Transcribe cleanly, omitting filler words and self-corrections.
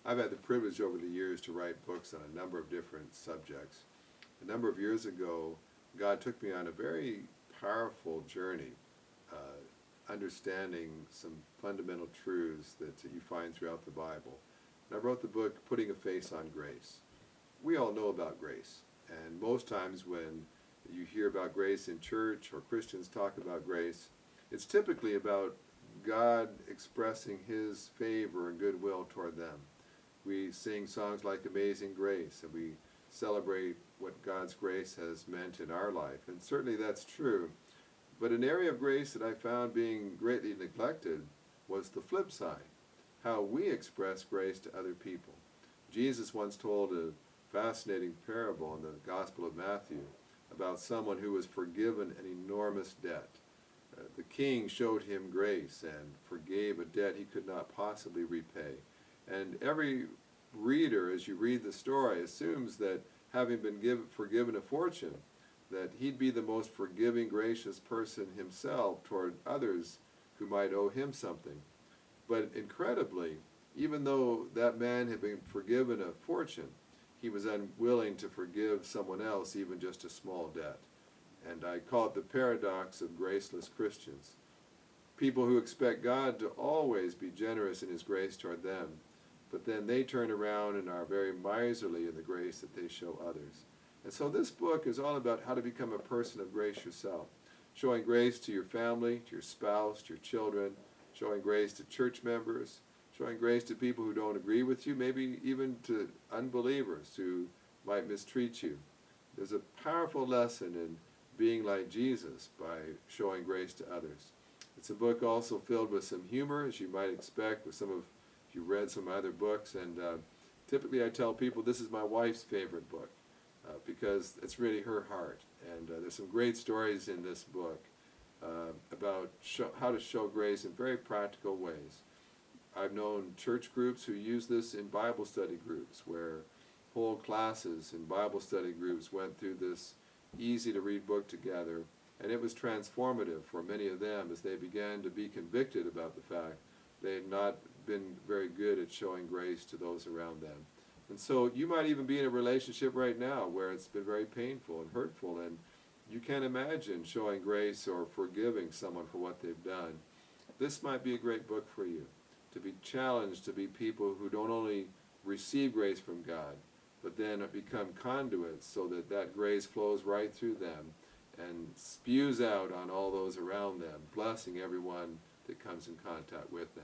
I've had the privilege over the years to write books on a number of different subjects. A number of years ago, God took me on a very powerful journey, understanding some fundamental truths that you find throughout the Bible. And I wrote the book, Putting a Face on Grace. We all know about grace, and most times when you hear about grace in church or Christians talk about grace, it's typically about God expressing His favor and goodwill toward them. We sing songs like Amazing Grace, and we celebrate what God's grace has meant in our life, and certainly that's true. But an area of grace that I found being greatly neglected was the flip side, how we express grace to other people. Jesus once told a fascinating parable in the Gospel of Matthew about someone who was forgiven an enormous debt. The king showed him grace and forgave a debt he could not possibly repay. And every reader, as you read the story, assumes that having been forgiven a fortune, that he'd be the most forgiving, gracious person himself toward others who might owe him something. But incredibly, even though that man had been forgiven a fortune, he was unwilling to forgive someone else even just a small debt. And I call it the paradox of graceless Christians. People who expect God to always be generous in His grace toward them, but then they turn around and are very miserly in the grace that they show others. And so this book is all about how to become a person of grace yourself, showing grace to your family, to your spouse, to your children, showing grace to church members, showing grace to people who don't agree with you, maybe even to unbelievers who might mistreat you. There's a powerful lesson in being like Jesus by showing grace to others. It's a book also filled with some humor, as you might expect, with if you read some other books, and typically I tell people this is my wife's favorite book because it's really her heart. And there's some great stories in this book about how to show grace in very practical ways. I've known church groups who use this in Bible study groups, where whole classes in Bible study groups went through this easy-to-read book together, and it was transformative for many of them as they began to be convicted about the fact they had not been very good at showing grace to those around them. And so you might even be in a relationship right now where it's been very painful and hurtful, and you can't imagine showing grace or forgiving someone for what they've done. This might be a great book for you, to be challenged to be people who don't only receive grace from God, but then become conduits so that that grace flows right through them and spews out on all those around them, blessing everyone that comes in contact with them.